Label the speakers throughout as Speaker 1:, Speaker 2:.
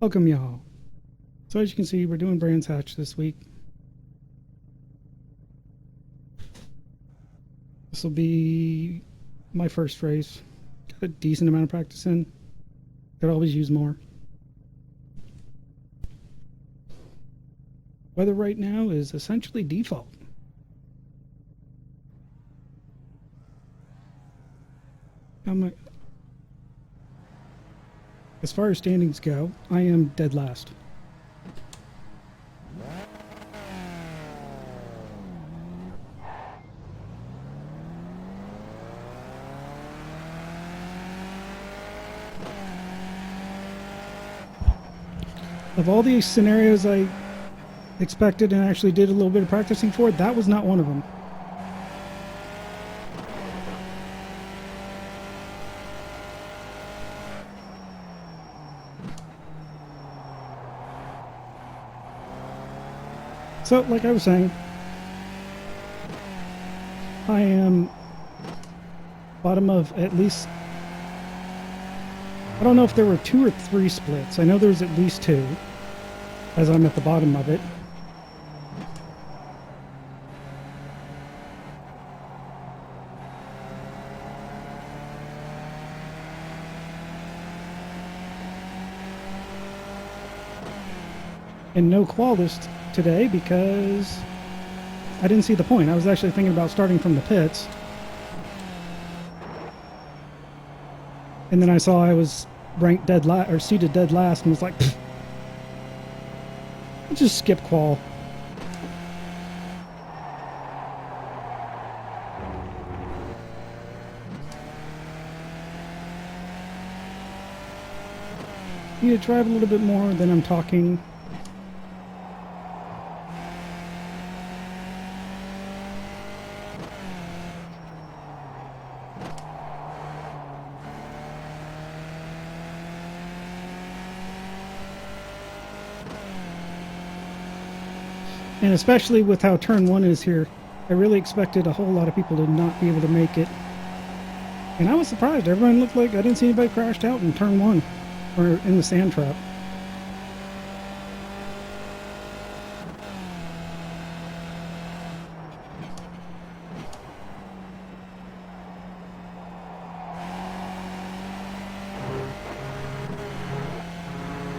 Speaker 1: Welcome, y'all. So as you can see, we're doing Brands Hatch this week. This will be my first race. Got a decent amount of practice in. Could always use more. Weather right now is essentially default. As far as standings go, I am dead last. Of all the scenarios I expected and actually did a little bit of practicing for, that was not one of them. So, like I was saying, I am bottom of at least, I don't know if there were 2 or 3 splits. I know there's at least 2, as I'm at the bottom of it. And no qual list today because I didn't see the point. I was actually thinking about starting from the pits. And then I saw I was ranked dead last, or seated dead last, and was like, I'll just skip qual. Need to drive a little bit more than I'm talking. And especially with how turn 1 is here, I really expected a whole lot of people to not be able to make it. And I was surprised. Everyone looked like I didn't see anybody crashed out in turn 1 or in the sand trap.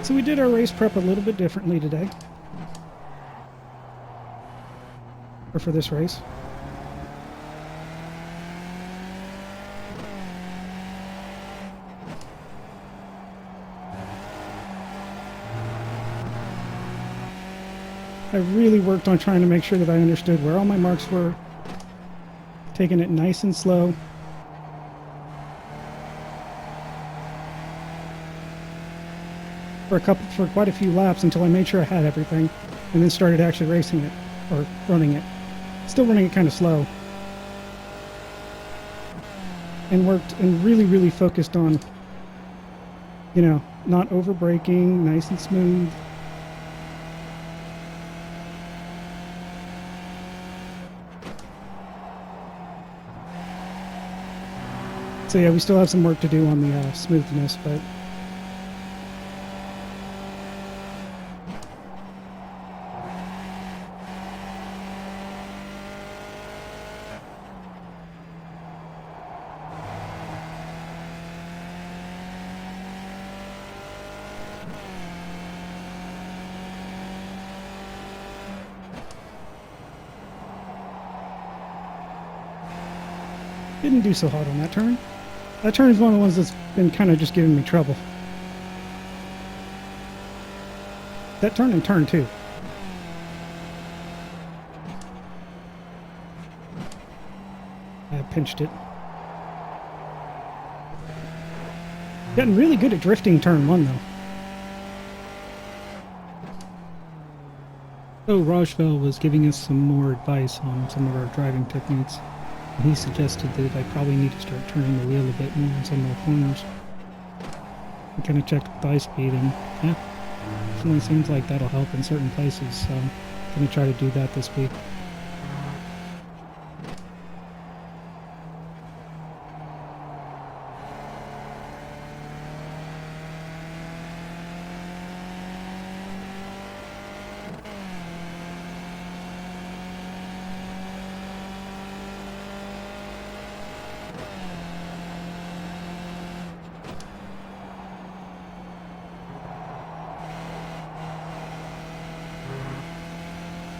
Speaker 1: So we did our race prep a little bit differently today. Or for this race. I really worked on trying to make sure that I understood where all my marks were, taking it nice and slow. For quite a few laps until I made sure I had everything, and then started actually racing it, or running it. Still running it kind of slow. And worked and really focused on, you know, not over braking, nice and smooth. So yeah, we still have some work to do on the smoothness, but didn't do so hot on that turn. That turn is one of the ones that's been kind of just giving me trouble. That turn and turn 2. I pinched it. Gotten really good at drifting turn 1 though. So Rajvel was giving us some more advice on some of our driving techniques. He suggested that I probably need to start turning the wheel a bit more in some of the corners. I kind of checked with eye speed, and yeah, definitely seems like that'll help in certain places, so I'm going to try to do that this week.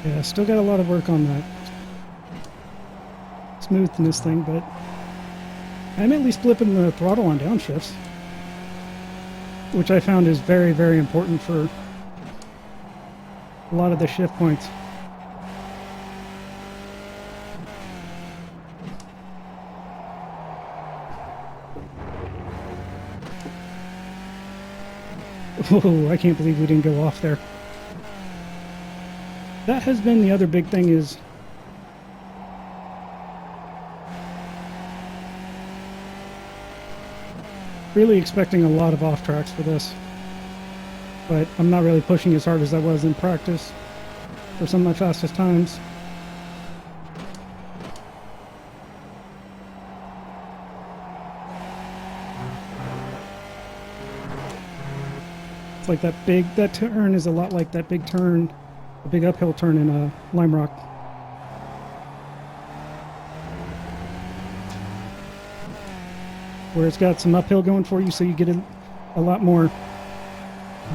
Speaker 1: Yeah, still got a lot of work on that smoothness thing, but I'm at least flipping the throttle on downshifts, which I found is very, very important for a lot of the shift points. Oh, I can't believe we didn't go off there. That has been the other big thing, is really expecting a lot of off tracks for this. But I'm not really pushing as hard as I was in practice for some of my fastest times. It's like that turn is a lot like that big turn, a big uphill turn in Lime Rock. Where it's got some uphill going for you, so you get a lot more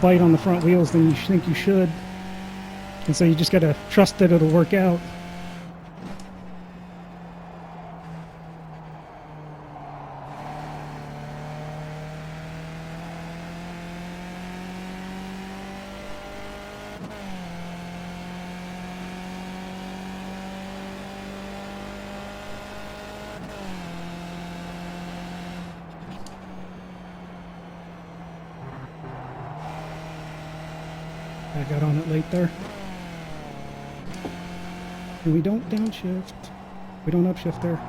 Speaker 1: bite on the front wheels than you think you should. And so you just gotta trust that it'll work out. I got on it late there. And we don't downshift. We don't upshift there.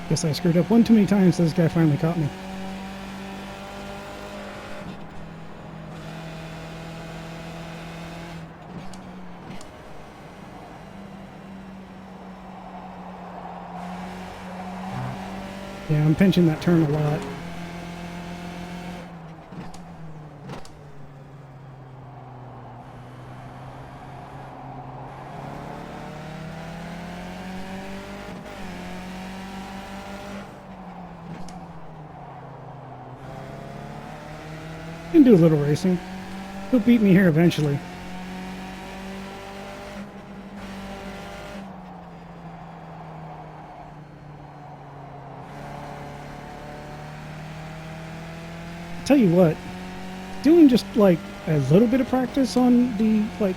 Speaker 1: Guess I screwed up one too many times, so this guy finally caught me. Yeah, I'm pinching that turn a lot. Can do a little racing. He'll beat me here eventually. Tell you what, doing just like a little bit of practice on the like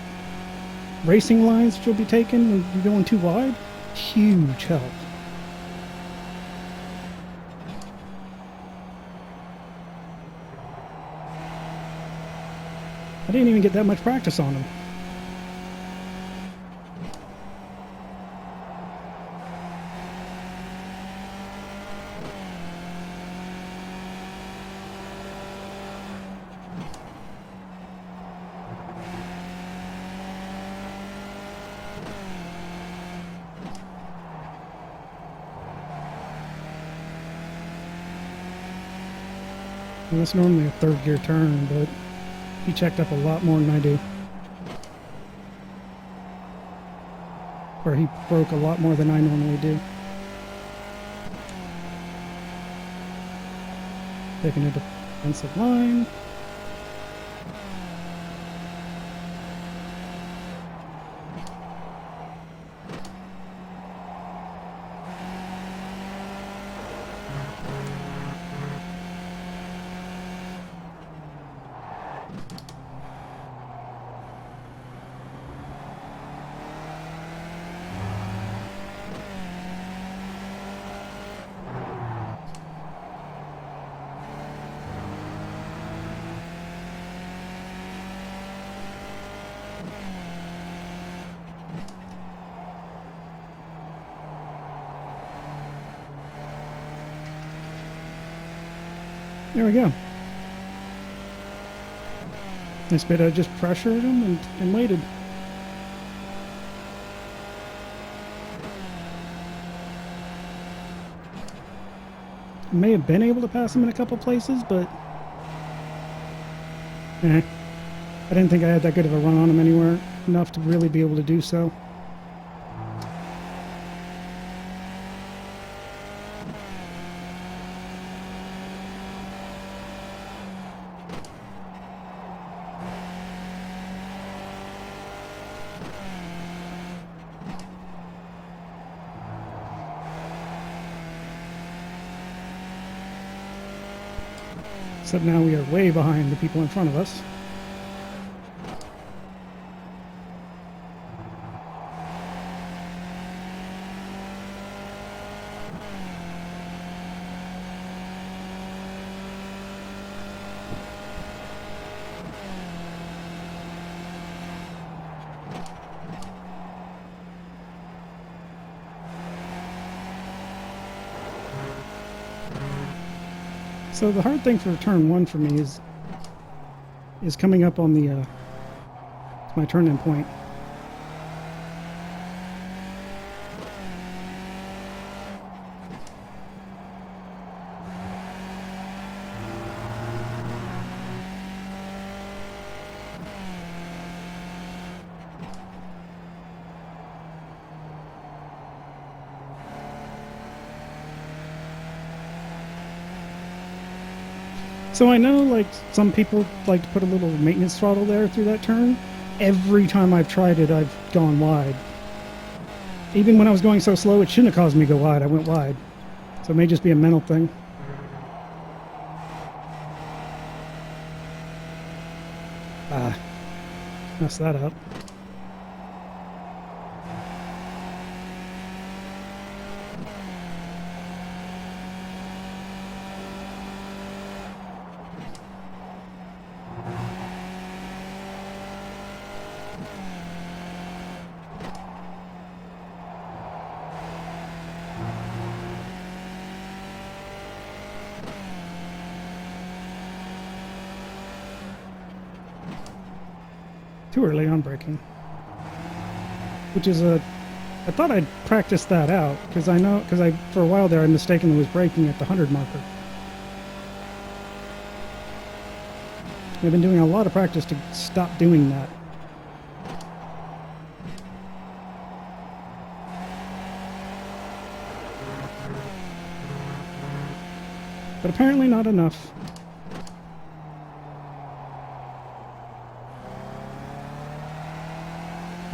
Speaker 1: racing lines that you'll be taking when you're going too wide, huge help. I didn't even get that much practice on them. And that's normally a third gear turn, but he checked up a lot more than I do. Or he broke a lot more than I normally do. Taking a defensive line. There we go. This bit I just pressured him and waited. I may have been able to pass him in a couple places, but I didn't think I had that good of a run on him anywhere enough to really be able to do so. Except now we are way behind the people in front of us. So the hard thing for turn one for me is coming up on the my turn-in point. So I know, like, some people like to put a little maintenance throttle there through that turn. Every time I've tried it, I've gone wide. Even when I was going so slow, it shouldn't have caused me to go wide. I went wide. So it may just be a mental thing. Ah, messed that up. Too early on braking. Which is I thought I'd practiced that out, because for a while there I mistakenly was braking at the 100 marker. I've been doing a lot of practice to stop doing that. But apparently not enough.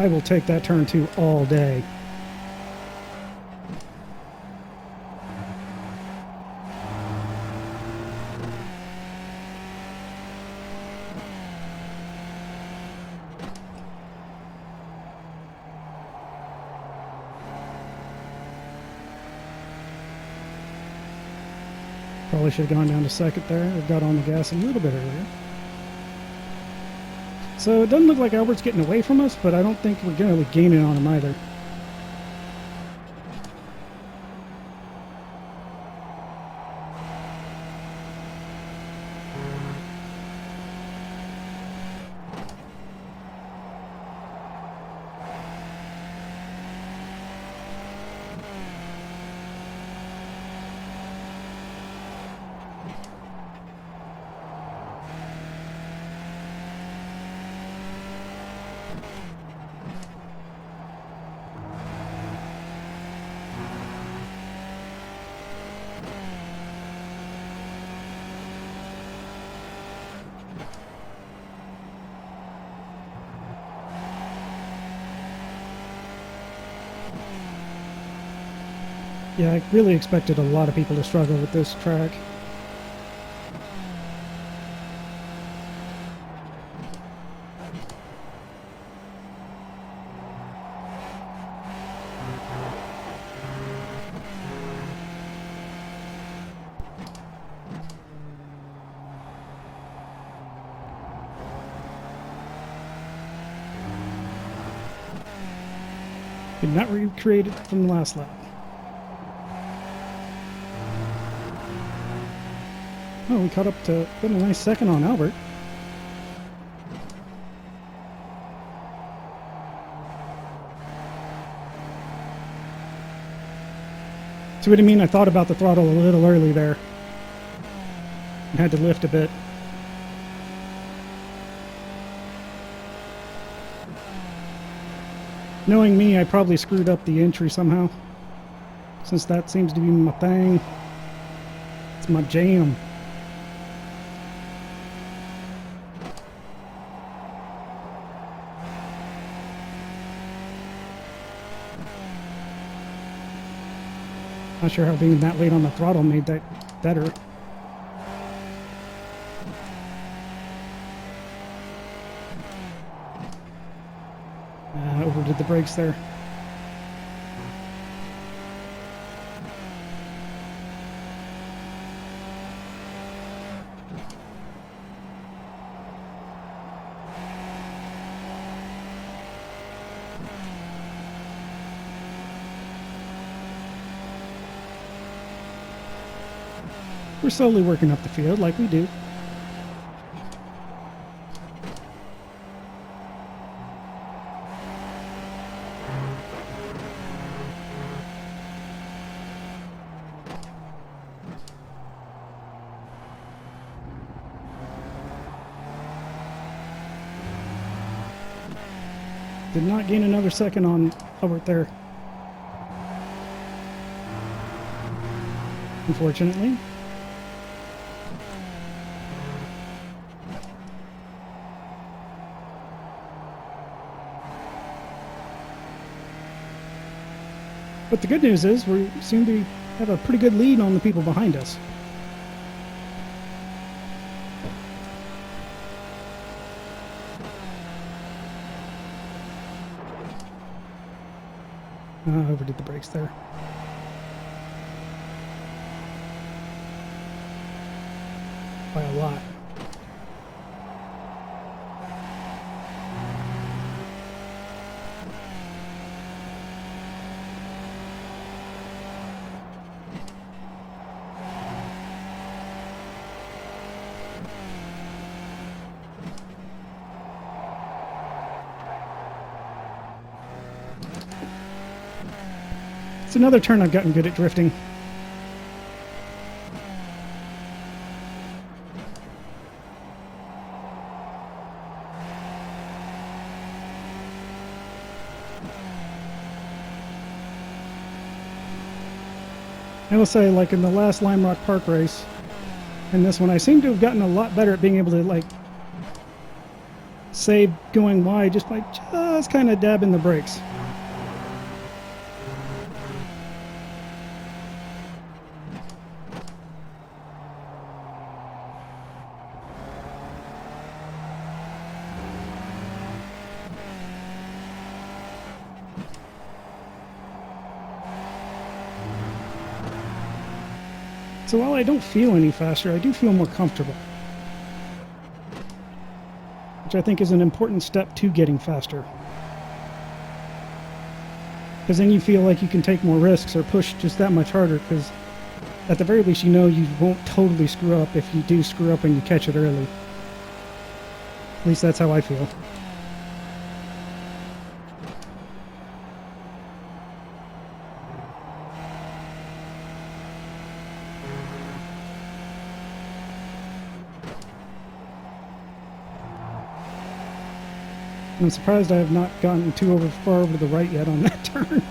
Speaker 1: I will take that turn 2 all day. Probably should have gone down to second there, or got on the gas a little bit earlier. So it doesn't look like Albert's getting away from us, but I don't think we're going to be gaining on him either. Yeah, I really expected a lot of people to struggle with this track. Did not recreate it from the last lap. Oh, we caught up to put a nice second on Albert. See what I mean? I thought about the throttle a little early there. And had to lift a bit. Knowing me, I probably screwed up the entry somehow. Since that seems to be my thing. It's my jam. Not sure how being that late on the throttle made that better. Overdid the brakes there. We're slowly working up the field like we do. Did not gain another second on Albert there. Unfortunately. But the good news is we seem to have a pretty good lead on the people behind us. Overdid the brakes there. By a lot. It's another turn I've gotten good at drifting. I will say, like in the last Lime Rock Park race, and this one, I seem to have gotten a lot better at being able to, like, save going wide just by just kind of dabbing the brakes. So while I don't feel any faster, I do feel more comfortable. Which I think is an important step to getting faster. Because then you feel like you can take more risks or push just that much harder, because at the very least you know you won't totally screw up if you do screw up and you catch it early. At least that's how I feel. I'm surprised I have not gotten too far over to the right yet on that turn.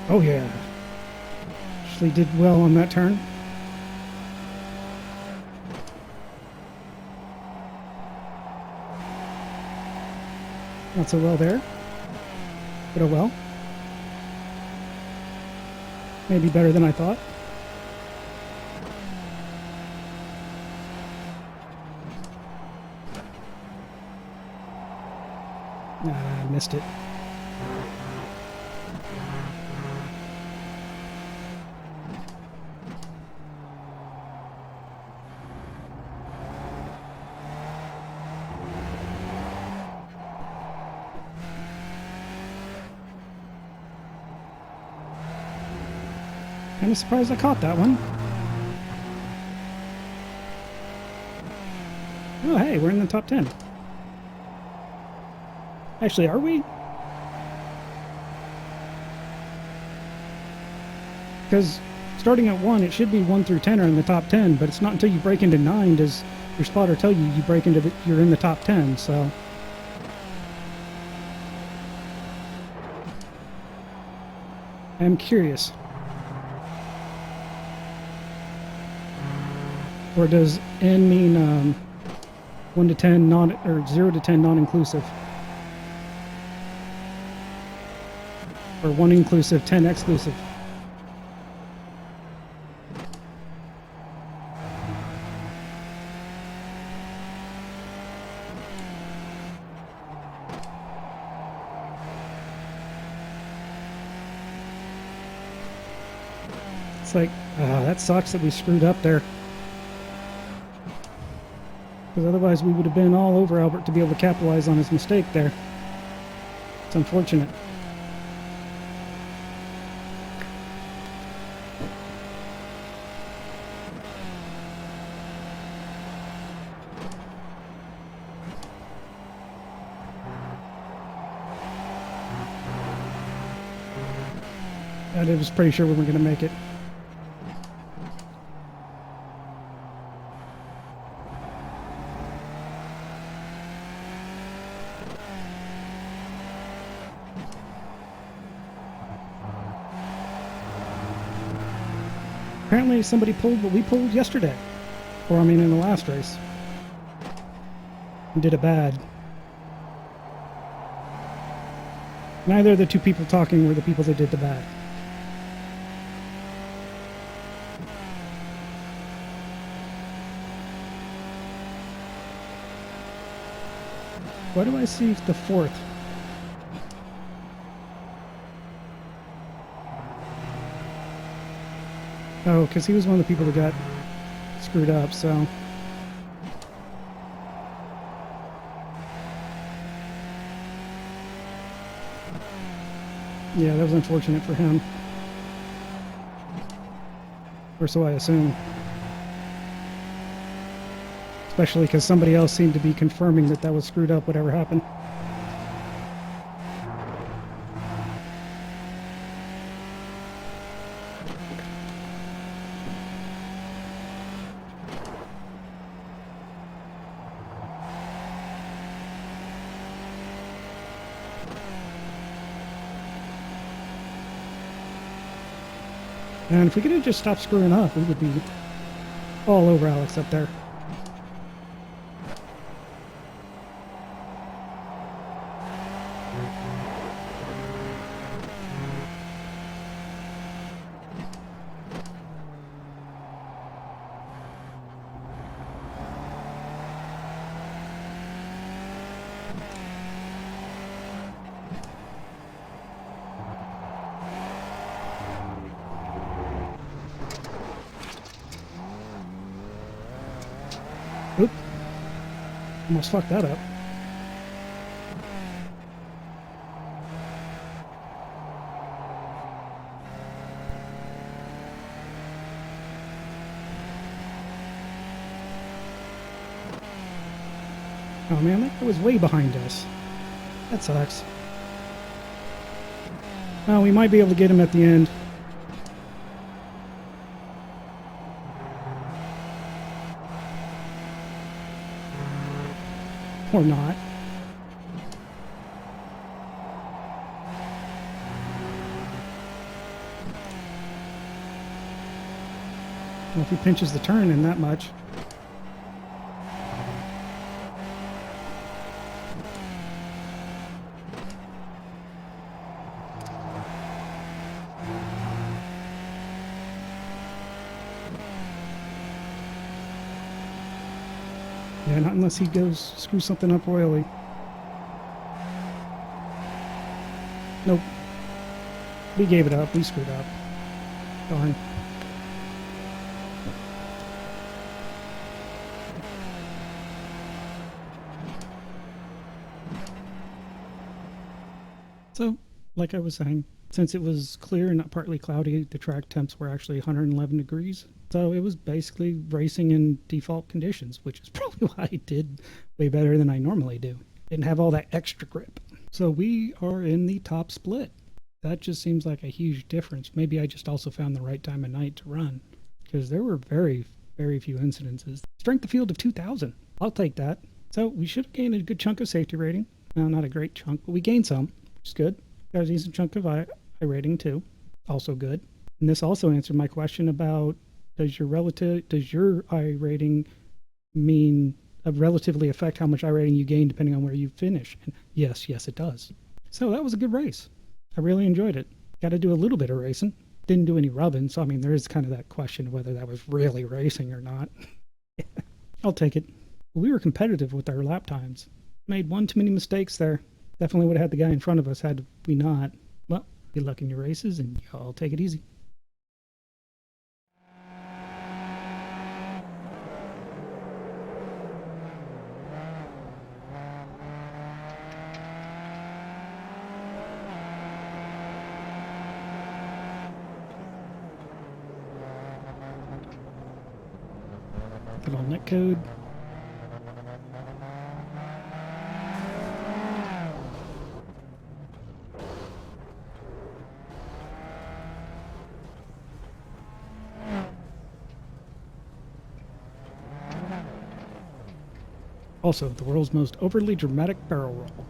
Speaker 1: Oh yeah. Actually did well on that turn. Not so well there. But oh well. Maybe better than I thought. I missed it. I'm surprised I caught that one. Oh, hey, we're in the top 10. Actually, are we? Because starting at 1, it should be 1 through 10 are in the top 10, but it's not until you break into 9 does your spotter tell you you're in the top 10, so... I'm curious. Or does N mean 1 to 10 non or 0 to 10 non-inclusive? Or 1 inclusive, 10 exclusive? It's like, that sucks that we screwed up there. Because otherwise we would have been all over Albert to be able to capitalize on his mistake there. It's unfortunate. I was pretty sure we weren't going to make it. Apparently somebody pulled what we pulled yesterday. Or I mean in the last race. And did it bad. Neither of the two people talking were the people that did the bad. Why do I see the 4th? Oh, because he was one of the people that got screwed up, so... Yeah, that was unfortunate for him. Or so I assume. Especially because somebody else seemed to be confirming that that was screwed up, whatever happened. And if we could have just stopped screwing up, we would be all over Alex up there. Oop. Almost fucked that up. Oh man, that guy was way behind us. That sucks. Well, we might be able to get him at the end. Or not. Well, if he pinches the turn in that much. Yeah, not unless he goes screw something up royally. Nope. We gave it up. We screwed up. Darn. So, like I was saying, Since it was clear and not partly cloudy, the track temps were actually 111 degrees. So it was basically racing in default conditions, which is probably why I did way better than I normally do. Didn't have all that extra grip. So we are in the top split. That just seems like a huge difference. Maybe I just also found the right time of night to run, because there were very, very few incidences. Strength of field of 2,000. I'll take that. So we should have gained a good chunk of safety rating. Well, not a great chunk, but we gained some, which is good. Got a decent chunk of I rating too. Also good. And this also answered my question about does your I rating mean relatively affect how much I rating you gain depending on where you finish? And yes, it does. So that was a good race. I really enjoyed it. Got to do a little bit of racing. Didn't do any rubbing, so I mean there is kind of that question of whether that was really racing or not. I'll take it. We were competitive with our lap times. Made one too many mistakes there. Definitely would have had the guy in front of us had we not. Well, good luck in your races, and y'all take it easy. Good old netcode. Also, the world's most overly dramatic barrel roll.